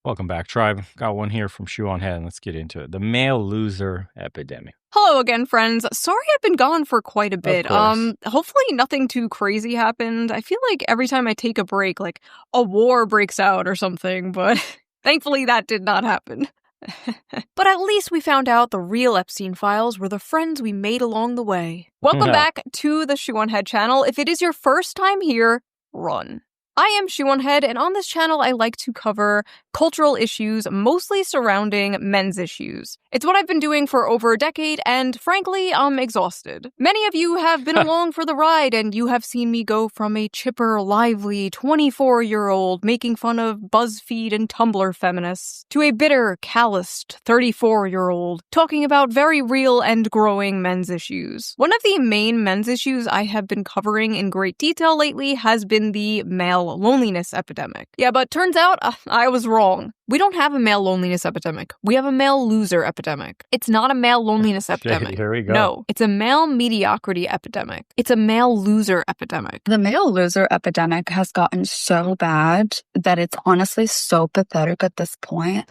Welcome back, tribe. Got one here from Shoe on Head. Let's get into it. The male loser epidemic. Hello again, friends. Sorry I've been gone for quite a bit. Of course. Hopefully nothing too crazy happened. I feel like every time I take a break, like a war breaks out or something, but thankfully that did not happen. But at least we found out the real Epstein files were the friends we made along the way. Welcome back to the Shoe on Head channel. If it is your first time here, run. I am Shoe on Head, and on this channel I like to cover cultural issues mostly surrounding men's issues. It's what I've been doing for over a decade, and frankly, I'm exhausted. Many of you have been along for the ride, and you have seen me go from a chipper, lively 24-year-old making fun of BuzzFeed and Tumblr feminists to a bitter, calloused 34-year-old talking about very real and growing men's issues. One of the main men's issues I have been covering in great detail lately has been the male loneliness epidemic. Yeah, but turns out I was wrong. We don't have a male loneliness epidemic. We have a male loser epidemic. It's not a male loneliness epidemic. Here we go. No, it's a male mediocrity epidemic. It's a male loser epidemic. The male loser epidemic has gotten so bad that it's honestly so pathetic at this point.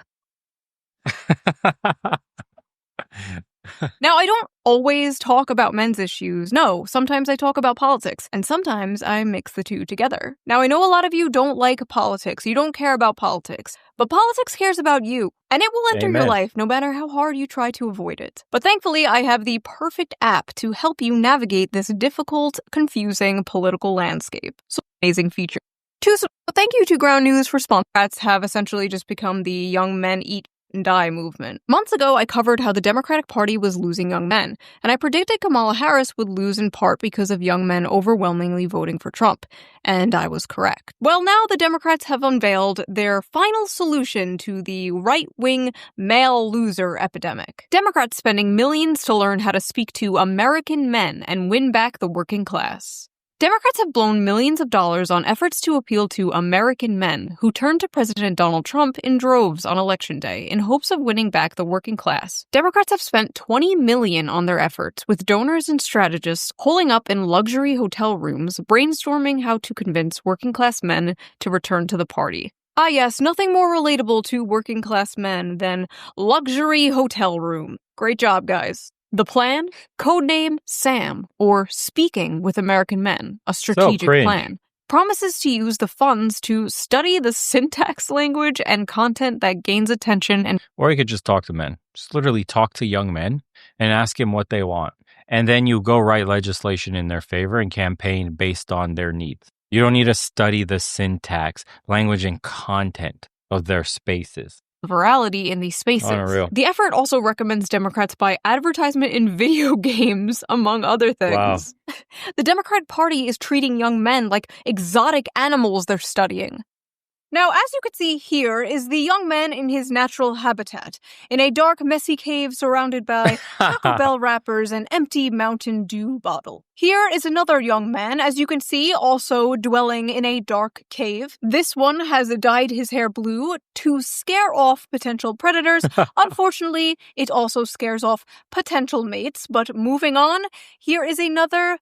Now, I don't always talk about men's issues. No, sometimes I talk about politics, and sometimes I mix the two together. Now, I know a lot of you don't like politics. You don't care about politics. But politics cares about you, and it will enter your life no matter how hard you try to avoid it. But thankfully, I have the perfect app to help you navigate this difficult, confusing political landscape. So, amazing feature. Thank you to Ground News for sponsoring. Democrats have essentially just become the young men eat and die movement. Months ago, I covered how the Democratic Party was losing young men, and I predicted Kamala Harris would lose in part because of young men overwhelmingly voting for Trump. And I was correct. Well, now the Democrats have unveiled their final solution to the right-wing male loser epidemic. Democrats spending millions to learn how to speak to American men and win back the working class. Democrats have blown millions of dollars on efforts to appeal to American men who turned to President Donald Trump in droves on Election Day in hopes of winning back the working class. Democrats have spent $20 million on their efforts, with donors and strategists holing up in luxury hotel rooms, brainstorming how to convince working-class men to return to the party. Ah yes, nothing more relatable to working-class men than luxury hotel room. Great job, guys. The plan? Codename SAM, or Speaking with American Men, a strategic plan. Promises to use the funds to study the syntax, language, and content that gains attention and... Or you could just talk to men. Just literally talk to young men and ask them what they want. And then you go write legislation in their favor and campaign based on their needs. You don't need to study the syntax, language, and content of their spaces. Virality in these spaces. Unreal. The effort also recommends Democrats buy advertisement in video games, among other things. Wow. The Democrat Party is treating young men like exotic animals they're studying. Now, as you can see here is the young man in his natural habitat, in a dark, messy cave surrounded by Taco Bell wrappers and empty Mountain Dew bottle. Here is another young man, as you can see, also dwelling in a dark cave. This one has dyed his hair blue to scare off potential predators. Unfortunately, it also scares off potential mates. But moving on, here is another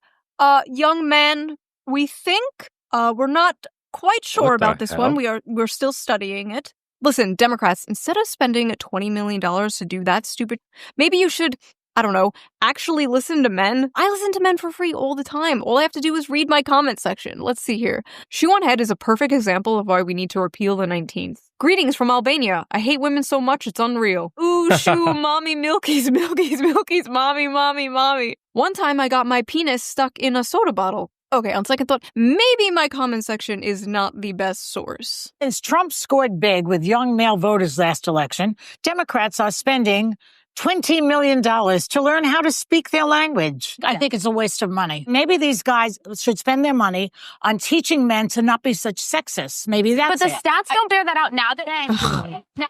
young man. We think we're not quite sure about this one. We're still studying it. Listen, Democrats, instead of spending $20 million to do that stupid, maybe you should, I don't know, actually listen to men. I listen to men for free all the time. All I have to do is read my comment section. Let's see here. Shoe on Head is a perfect example of why we need to repeal the 19th. Greetings from Albania. I hate women so much it's unreal. Ooh, shoo, mommy, milkies, milkies, milkies, mommy, mommy, mommy. One time I got my penis stuck in a soda bottle. Okay, on second thought, maybe my comment section is not the best source. Since Trump scored big with young male voters last election, Democrats are spending $20 million to learn how to speak their language. I think it's a waste of money. Maybe these guys should spend their money on teaching men to not be such sexists. Maybe that's But the stats don't bear that out now that...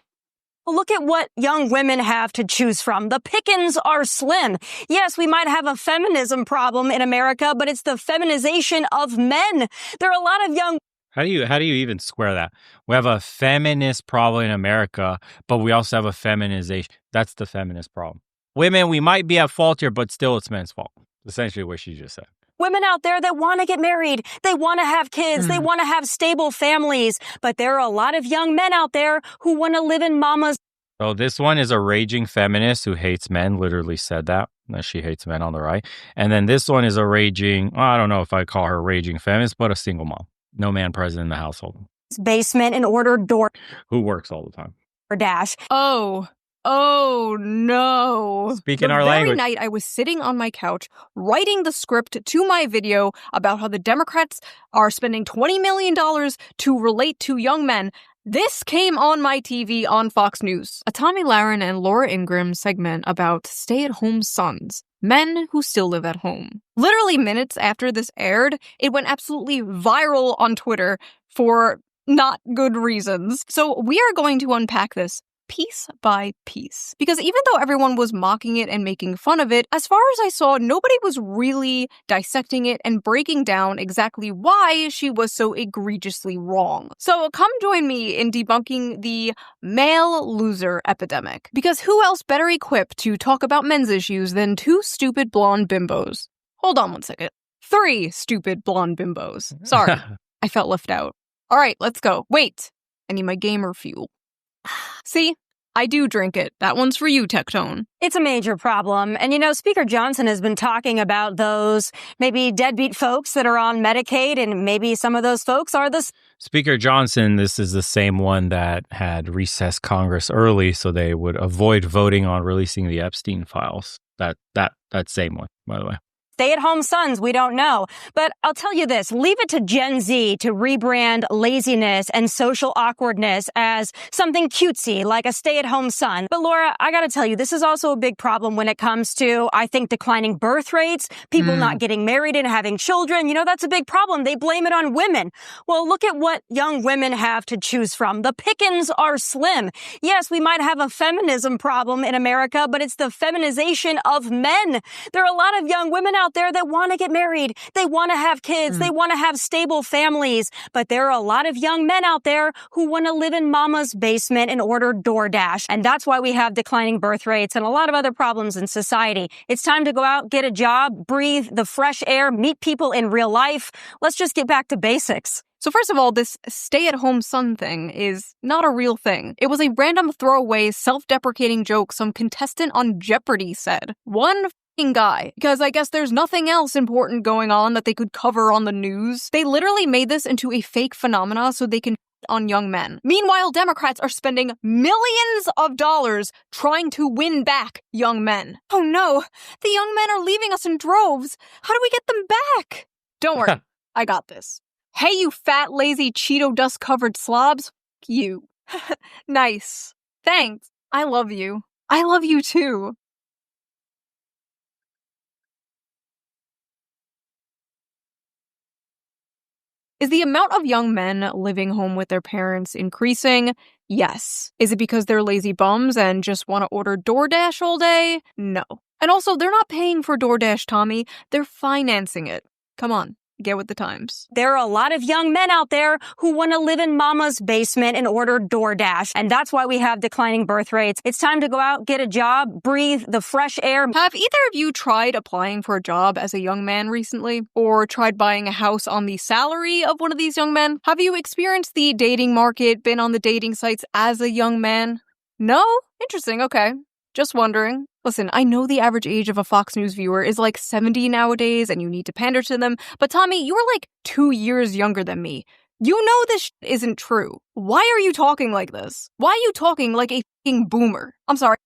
Look at what young women have to choose from. The pickings are slim. Yes, we might have a feminism problem in America, but it's the feminization of men. There are a lot of young... How do you even square that? We have a feminist problem in America, but we also have a feminization. That's the feminist problem. Women, we might be at fault here, but still it's men's fault. Essentially what she just said. women out there that want to get married. They want to have kids. They want to have stable families. But there are a lot of young men out there who want to live in mama's. So this one is a raging feminist who hates men, literally said that she hates men on the right. And then this one is a raging, I don't know if I call her a raging feminist, but a single mom. No man present in the household. Basement and order Who works all the time. DoorDash. Oh no. Speaking our language. The very night I was sitting on my couch writing the script to my video about how the Democrats are spending $20 million to relate to young men, this came on my TV on Fox News. A Tommy Lahren and Laura Ingraham segment about stay-at-home sons, men who still live at home. Literally minutes after this aired, it went absolutely viral on Twitter for not good reasons. So we are going to unpack this piece by piece. Because even though everyone was mocking it and making fun of it, as far as I saw, nobody was really dissecting it and breaking down exactly why she was so egregiously wrong. So come join me in debunking the male loser epidemic. Because who else better equipped to talk about men's issues than two stupid blonde bimbos? Hold on one second. 3 stupid blonde bimbos. Sorry, I felt left out. All right, let's go. Wait, I need my gamer fuel. See? I do drink it. That one's for you, Tectone. It's a major problem. And, Speaker Johnson has been talking about those maybe deadbeat folks that are on Medicaid, and maybe some of those folks are the... Speaker Johnson, this is the same one that had recessed Congress early so they would avoid voting on releasing the Epstein files. That same one, by the way. Stay-at-home sons, we don't know. But I'll tell you this, leave it to Gen Z to rebrand laziness and social awkwardness as something cutesy, like a stay-at-home son. But Laura, I gotta tell you, this is also a big problem when it comes to, I think, declining birth rates, people not getting married and having children. That's a big problem. They blame it on women. Well, look at what young women have to choose from. The pickings are slim. Yes, we might have a feminism problem in America, but it's the feminization of men. There are a lot of young women out there that want to get married. They want to have kids. They want to have stable families. But there are a lot of young men out there who want to live in mama's basement and order DoorDash. And that's why we have declining birth rates and a lot of other problems in society. It's time to go out, get a job, breathe the fresh air, meet people in real life. Let's just get back to basics. So first of all, this stay-at-home son thing is not a real thing. It was a random throwaway, self-deprecating joke some contestant on Jeopardy said. One guy, because I guess there's nothing else important going on that they could cover on the news. They literally made this into a fake phenomena so they can on young men. Meanwhile, Democrats are spending millions of dollars trying to win back young men. Oh no, the young men are leaving us in droves. How do we get them back? Don't worry, I got this. Hey, you fat, lazy, Cheeto dust-covered slobs. You. Nice. Thanks. I love you. I love you too. Is the amount of young men living home with their parents increasing? Yes. Is it because they're lazy bums and just want to order DoorDash all day? No. And also, they're not paying for DoorDash, Tommy. They're financing it. Come on. Get with the times. There are a lot of young men out there who want to live in mama's basement and order DoorDash. And that's why we have declining birth rates. It's time to go out, get a job, breathe the fresh air. Have either of you tried applying for a job as a young man recently? Or tried buying a house on the salary of one of these young men? Have you experienced the dating market, been on the dating sites as a young man? No? Interesting, okay. Just wondering. Listen, I know the average age of a Fox News viewer is like 70 nowadays and you need to pander to them, but Tommy, you are like 2 years younger than me. You know this isn't true. Why are you talking like this? Why are you talking like a f***ing boomer? I'm sorry.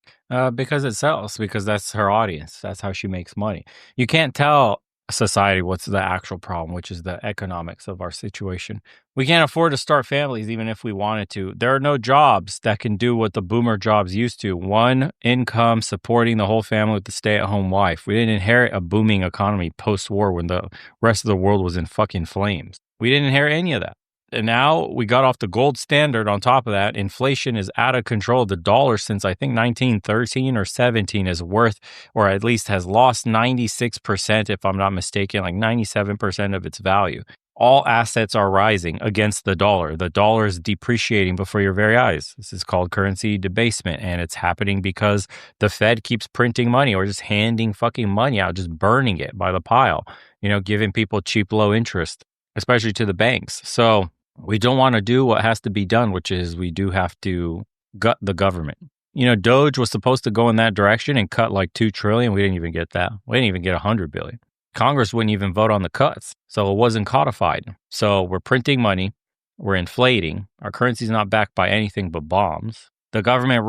Because it sells, because that's her audience. That's how she makes money. You can't tell society what's the actual problem, which is the economics of our situation. We can't afford to start families even if we wanted to. There are no jobs that can do what the boomer jobs used to. One income supporting the whole family with the stay-at-home wife. We didn't inherit a booming economy post-war when the rest of the world was in fucking flames. We didn't inherit any of that. And now we got off the gold standard on top of that. Inflation is out of control. The dollar since I think 1913 or 17 is worth, or at least has lost 96%, if I'm not mistaken, like 97% of its value. all assets are rising against the dollar. The dollar is depreciating before your very eyes. This is called currency debasement, and it's happening because the Fed keeps printing money or just handing fucking money out, just burning it by the pile, giving people cheap, low interest, especially to the banks. So we don't want to do what has to be done, which is we do have to gut the government. Doge was supposed to go in that direction and cut like $2 trillion. We didn't even get that. We didn't even get $100 billion. Congress wouldn't even vote on the cuts. So it wasn't codified. So we're printing money. We're inflating. Our currency's not backed by anything but bombs. The government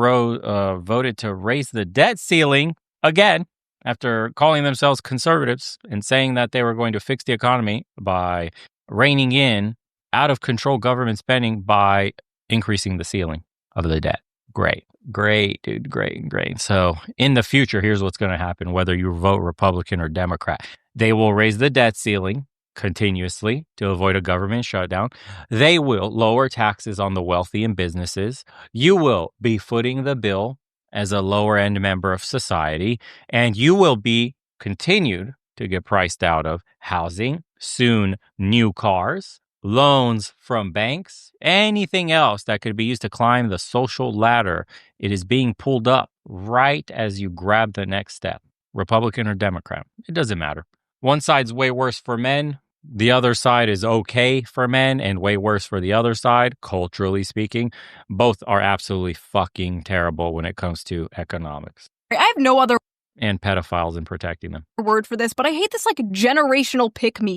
voted to raise the debt ceiling again after calling themselves conservatives and saying that they were going to fix the economy by reining in out of control government spending by increasing the ceiling of the debt. Great, dude. Great. So in the future, here's what's going to happen, whether you vote Republican or Democrat. They will raise the debt ceiling continuously to avoid a government shutdown. They will lower taxes on the wealthy and businesses. You will be footing the bill as a lower end member of society, and you will be continued to get priced out of housing, soon new cars, loans from banks, anything else that could be used to climb the social ladder. It is being pulled up right as you grab the next step, Republican or Democrat. It doesn't matter. One side's way worse for men. The other side is okay for men and way worse for the other side, culturally speaking. Both are absolutely fucking terrible when it comes to economics. I have no other and pedophiles and protecting them. Word for this, but I hate this generational Pickme.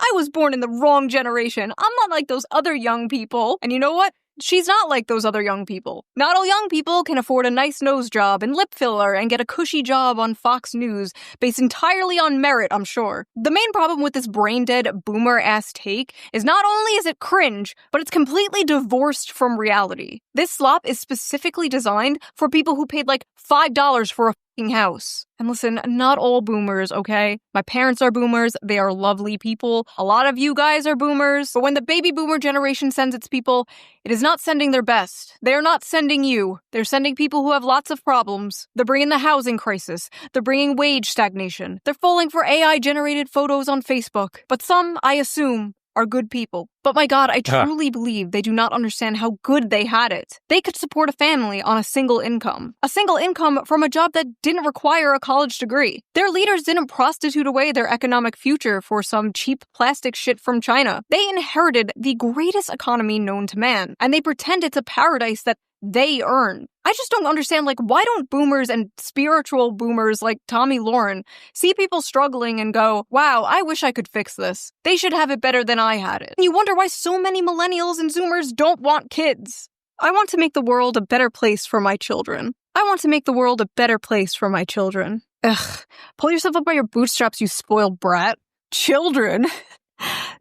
I was born in the wrong generation. I'm not like those other young people. And you know what? She's not like those other young people. Not all young people can afford a nice nose job and lip filler and get a cushy job on Fox News based entirely on merit, I'm sure. The main problem with this brain-dead, boomer-ass take is not only is it cringe, but it's completely divorced from reality. This slop is specifically designed for people who paid $5 for a house. And listen, not all boomers, okay? My parents are boomers. They are lovely people. A lot of you guys are boomers. But when the baby boomer generation sends its people, it is not sending their best. They are not sending you. They're sending people who have lots of problems. They're bringing the housing crisis. They're bringing wage stagnation. They're falling for AI-generated photos on Facebook. But some, I assume, are good people. But my God, I truly believe they do not understand how good they had it. They could support a family on a single income. A single income from a job that didn't require a college degree. Their leaders didn't prostitute away their economic future for some cheap plastic shit from China. They inherited the greatest economy known to man, and they pretend it's a paradise that they earned. I just don't understand, why don't boomers and spiritual boomers like Tommy Lauren see people struggling and go, wow, I wish I could fix this. They should have it better than I had it. And you wonder why so many millennials and zoomers don't want kids. I want to make the world a better place for my children. I want to make the world a better place for my children. Ugh, pull yourself up by your bootstraps, you spoiled brat. Children.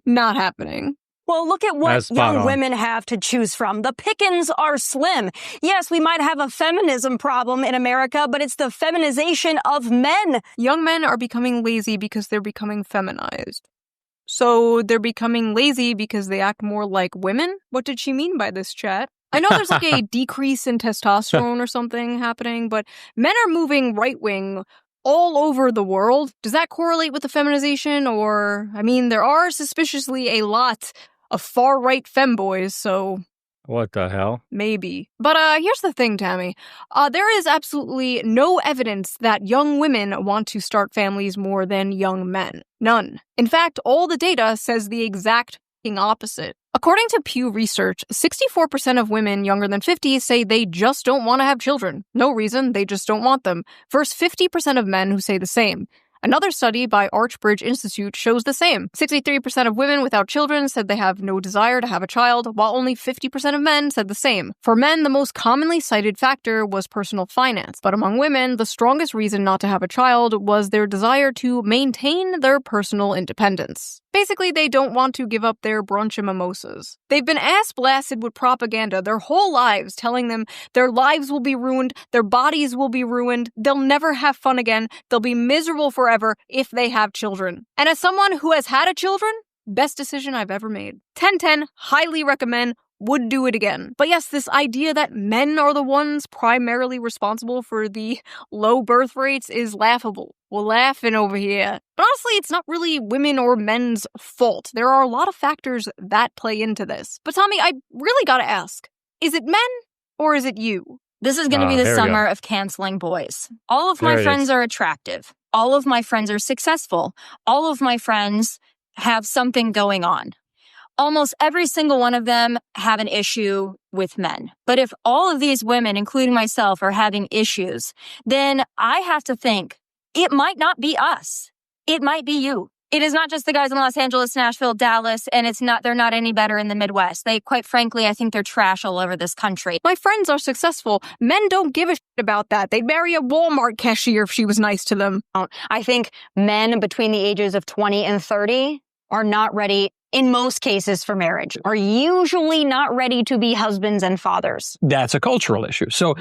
Not happening. Well, look at what young women have to choose from. The pickings are slim. Yes, we might have a feminism problem in America, but it's the feminization of men. Young men are becoming lazy because they're becoming feminized. So they're becoming lazy because they act more like women? What did she mean by this, chat? I know there's a decrease in testosterone or something happening, but men are moving right-wing all over the world. Does that correlate with the feminization? Or, there are suspiciously a lot of far-right femboys, so what the hell? Maybe. But here's the thing, Tammy. There is absolutely no evidence that young women want to start families more than young men. None. In fact, all the data says the exact opposite. According to Pew Research, 64% of women younger than 50 say they just don't want to have children. No reason, they just don't want them. Versus 50% of men who say the same. Another study by Archbridge Institute shows the same. 63% of women without children said they have no desire to have a child, while only 50% of men said the same. For men, the most commonly cited factor was personal finance, but among women, the strongest reason not to have a child was their desire to maintain their personal independence. Basically, they don't want to give up their brunch and mimosas. They've been ass-blasted with propaganda their whole lives, telling them their lives will be ruined, their bodies will be ruined, they'll never have fun again, they'll be miserable forever if they have children. And as someone who has had a children, best decision I've ever made. 10/10, highly recommend, would do it again. But yes, this idea that men are the ones primarily responsible for the low birth rates is laughable. We're laughing over here. But honestly, it's not really women or men's fault. There are a lot of factors that play into this. But Tommy, I really gotta ask, is it men or is it you? This is going to be the there we go. summer of canceling boys. All of There my it friends is. are attractive. All of my friends are successful. All of my friends have something going on. Almost every single one of them have an issue with men. But if all of these women, including myself, are having issues, then I have to think it might not be us. It might be you. It is not just the guys in Los Angeles, Nashville, Dallas, and they're not any better in the Midwest. Quite frankly, I think they're trash all over this country. My friends are successful. Men don't give a shit about that. They'd marry a Walmart cashier if she was nice to them. I think men between the ages of 20 and 30 are not ready, in most cases, for marriage, are usually not ready to be husbands and fathers. That's a cultural issue. So,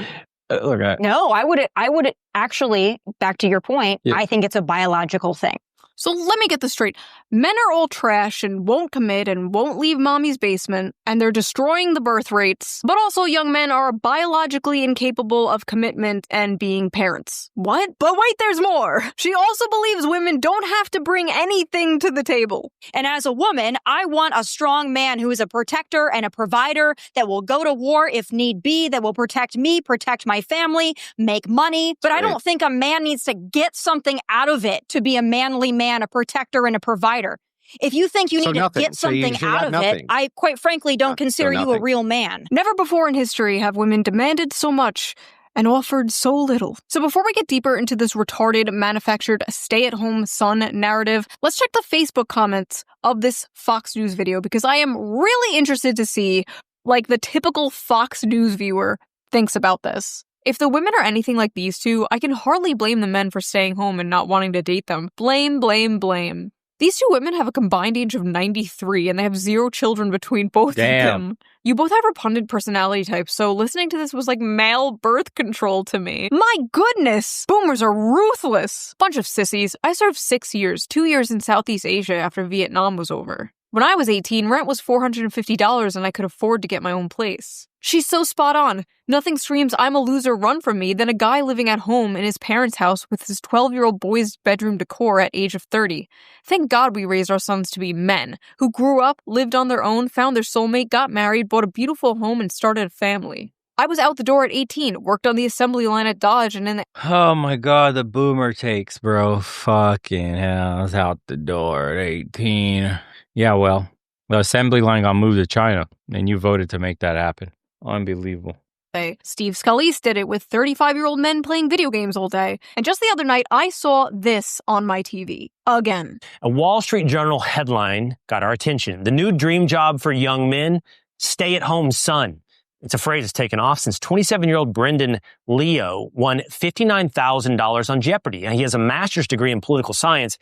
look, No, I would actually, back to your point, Yeah. I think it's a biological thing. So let me get this straight. Men are all trash and won't commit and won't leave mommy's basement, and they're destroying the birth rates. But also young men are biologically incapable of commitment and being parents. What? But wait, there's more. She also believes women don't have to bring anything to the table. And as a woman, I want a strong man who is a protector and a provider that will go to war if need be, that will protect me, protect my family, make money. But I don't think a man needs to get something out of it to be a manly man, a protector and a provider. If you think you So need nothing. to get So you something got out of nothing. it, I quite frankly don't consider you a nothing. real man. Never before in history have women demanded so much and offered so little. So before we get deeper into this retarded, manufactured, stay-at-home son narrative, let's check the Facebook comments of this Fox News video because I am really interested to see, the typical Fox News viewer thinks about this. If the women are anything like these two, I can hardly blame the men for staying home and not wanting to date them. Blame, blame, blame. These two women have a combined age of 93, and they have 0 children between both Damn. of them. You both have repugnant personality types, so listening to this was like male birth control to me. My goodness! Boomers are ruthless! Bunch of sissies. I served 6 years, 2 years in Southeast Asia after Vietnam was over. When I was 18, rent was $450 and I could afford to get my own place. She's so spot on. Nothing screams I'm a loser run from me than a guy living at home in his parents' house with his 12-year-old boy's bedroom decor at age of 30. Thank God we raised our sons to be men, who grew up, lived on their own, found their soulmate, got married, bought a beautiful home, and started a family. I was out the door at 18, worked on the assembly line at Dodge, and then Oh my god, the boomer takes, bro. Fucking hell. I was out the door at 18. Yeah, well, the assembly line got moved to China, and you voted to make that happen. Unbelievable. Steve Scalise did it with 35-year-old men playing video games all day. And just the other night, I saw this on my TV. Again. A Wall Street Journal headline got our attention. The new dream job for young men, stay-at-home son. It's a phrase that's taken off since 27-year-old Brendan Leo won $59,000 on Jeopardy. And he has a master's degree in political science,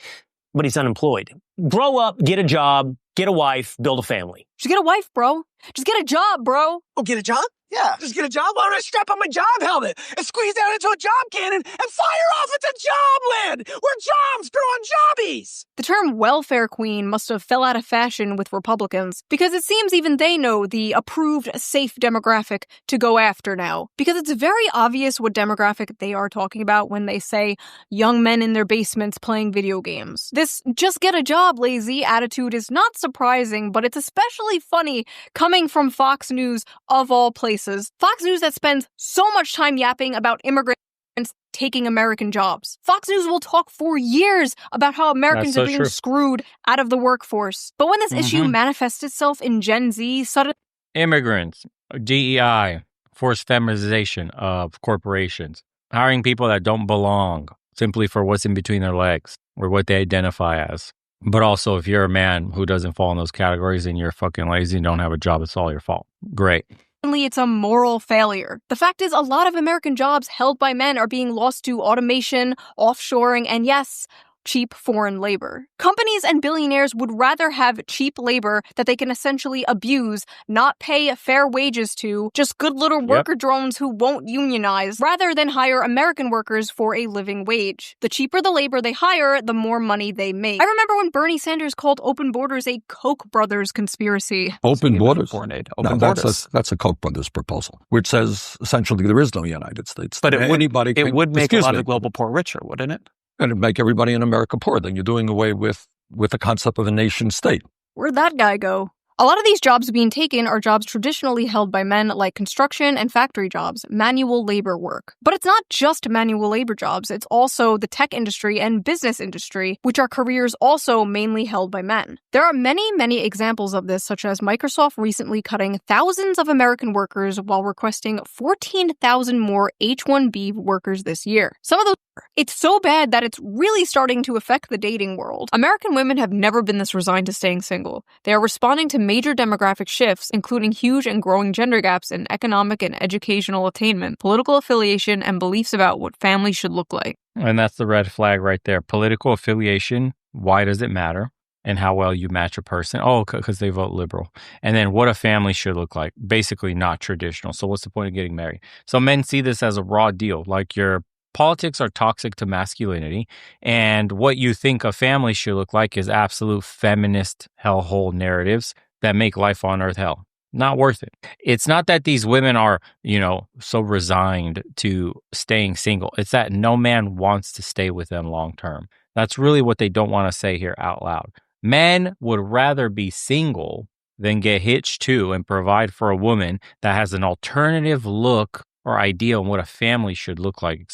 but he's unemployed. Grow up, get a job, get a wife, build a family. Just get a wife, bro. Just get a job, bro. Oh, get a job? Yeah. Just get a job? Why don't I strap on my job helmet and squeeze down into a job cannon and fire off into jobland where jobs grow on jobbies? The term welfare queen must have fell out of fashion with Republicans because it seems even they know the approved safe demographic to go after now. Because it's very obvious what demographic they are talking about when they say young men in their basements playing video games. This just get a job lazy attitude is not surprising, but it's especially funny coming from Fox News of all places. Fox News that spends so much time yapping about immigrants taking American jobs. Fox News will talk for years about how Americans are being screwed out of the workforce. But when this issue manifests itself in Gen Z, suddenly Immigrants, DEI, forced feminization of corporations, hiring people that don't belong simply for what's in between their legs or what they identify as. But also, if you're a man who doesn't fall in those categories and you're fucking lazy and don't have a job, it's all your fault. Great. it's a moral failure. The fact is, a lot of American jobs held by men are being lost to automation, offshoring, and yes, cheap foreign labor. Companies and billionaires would rather have cheap labor that they can essentially abuse, not pay fair wages to, just good little worker drones who won't unionize, rather than hire American workers for a living wage. The cheaper the labor they hire, the more money they make. I remember when Bernie Sanders called open borders a Koch brothers conspiracy. Open borders? Borders. That's a Koch brothers proposal, which says essentially there is no United States. But it would make a lot of the global global poor richer, wouldn't it? And it'd make everybody in America poor. Then you're doing away with the concept of a nation state. Where'd that guy go? A lot of these jobs being taken are jobs traditionally held by men, like construction and factory jobs, manual labor work. But it's not just manual labor jobs, it's also the tech industry and business industry, which are careers also mainly held by men. There are many examples of this, such as Microsoft recently cutting thousands of American workers while requesting 14,000 more H-1B workers this year. Some of those It's so bad that it's really starting to affect the dating world. American women have never been this resigned to staying single. They are responding to major demographic shifts, including huge and growing gender gaps in economic and educational attainment, political affiliation, and beliefs about what family should look like. And that's the red flag right there. Political affiliation, why does it matter? And how well you match a person. Oh, because they vote liberal. And then what a family should look like. Basically not traditional. So what's the point of getting married? So men see this as a raw deal. Like your politics are toxic to masculinity. And what you think a family should look like is absolute feminist hellhole narratives that make life on earth hell. Not worth it. It's not that these women are, so resigned to staying single. It's that no man wants to stay with them long term. That's really what they don't want to say here out loud. Men would rather be single than get hitched to and provide for a woman that has an alternative look or idea on what a family should look like,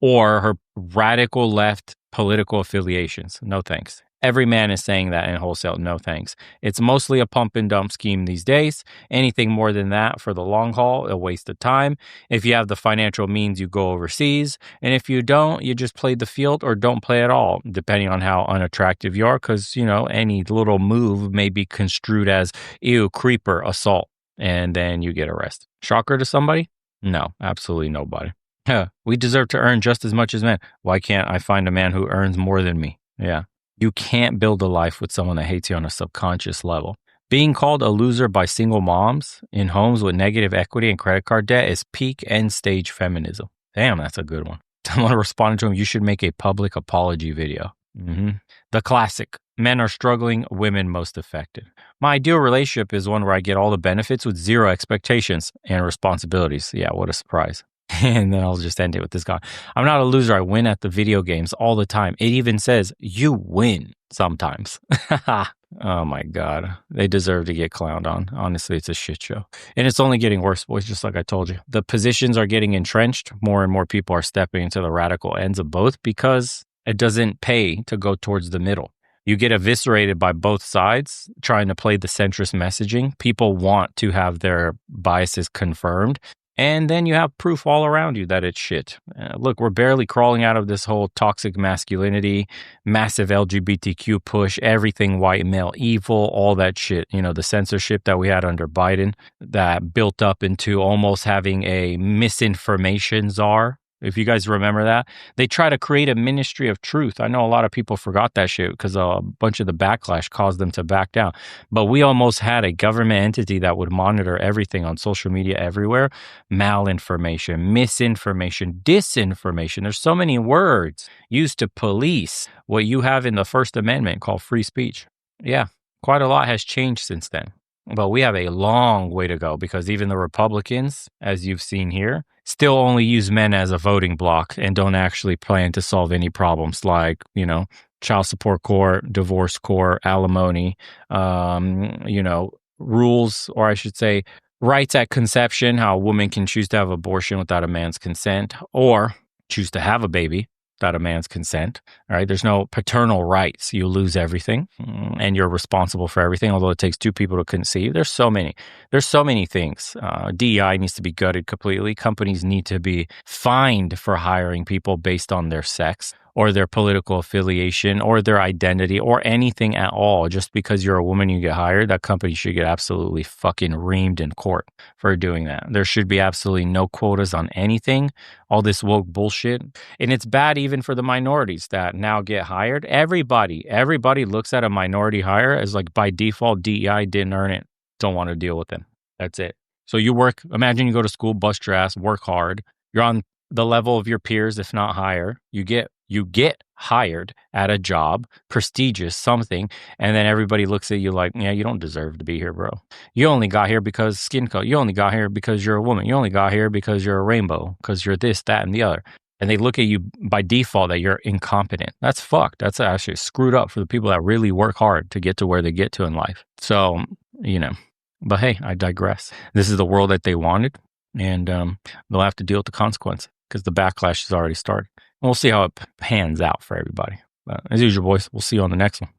or her radical left political affiliations. No thanks. Every man is saying that in wholesale, no thanks. It's mostly a pump and dump scheme these days. Anything more than that for the long haul, a waste of time. If you have the financial means, you go overseas. And if you don't, you just play the field or don't play at all, depending on how unattractive you are. Because, any little move may be construed as, ew, creeper, assault. And then you get arrested. Shocker to somebody? No, absolutely nobody. We deserve to earn just as much as men. Why can't I find a man who earns more than me? Yeah. You can't build a life with someone that hates you on a subconscious level. Being called a loser by single moms in homes with negative equity and credit card debt is peak end stage feminism. Damn, that's a good one. Someone responded to him, you should make a public apology video. The classic, men are struggling, women most affected. My ideal relationship is one where I get all the benefits with zero expectations and responsibilities. Yeah, what a surprise. And then I'll just end it with this guy. I'm not a loser. I win at the video games all the time. It even says you win sometimes. Oh my God. They deserve to get clowned on. Honestly, it's a shit show. And it's only getting worse, boys, just like I told you. The positions are getting entrenched. More and more people are stepping into the radical ends of both because it doesn't pay to go towards the middle. You get eviscerated by both sides trying to play the centrist messaging. People want to have their biases confirmed. And then you have proof all around you that it's shit. Look, we're barely crawling out of this whole toxic masculinity, massive LGBTQ push, everything white male evil, all that shit. The censorship that we had under Biden that built up into almost having a misinformation czar. If you guys remember that, they try to create a ministry of truth. I know a lot of people forgot that shit because a bunch of the backlash caused them to back down. But we almost had a government entity that would monitor everything on social media everywhere. Malinformation, misinformation, disinformation. There's so many words used to police what you have in the First Amendment called free speech. Yeah, quite a lot has changed since then. But we have a long way to go because even the Republicans, as you've seen here, still only use men as a voting bloc and don't actually plan to solve any problems like, child support court, divorce court, alimony, rules, or I should say rights at conception, how a woman can choose to have abortion without a man's consent or choose to have a baby without a man's consent. All right. There's no paternal rights. You lose everything and you're responsible for everything, although it takes two people to conceive. There's so many things. DEI needs to be gutted completely. Companies need to be fined for hiring people based on their sex or their political affiliation or their identity or anything at all. Just because you're a woman, you get hired, that company should get absolutely fucking reamed in court for doing that. There should be absolutely no quotas on anything, all this woke bullshit. And it's bad even for the minorities that now get hired. Everybody looks at a minority hire as like by default, DEI didn't earn it. Don't want to deal with them. That's it. So you work, imagine you go to school, bust your ass, work hard. You're on the level of your peers, if not higher. You get hired at a job, prestigious, something, and then everybody looks at you like, yeah, you don't deserve to be here, bro. You only got here because skin color. You only got here because you're a woman. You only got here because you're a rainbow, because you're this, that, and the other. And they look at you by default that you're incompetent. That's fucked. That's actually screwed up for the people that really work hard to get to where they get to in life. So, but hey, I digress. This is the world that they wanted, and they'll have to deal with the consequences because the backlash has already started. We'll see how it pans out for everybody. But as usual, boys, we'll see you on the next one.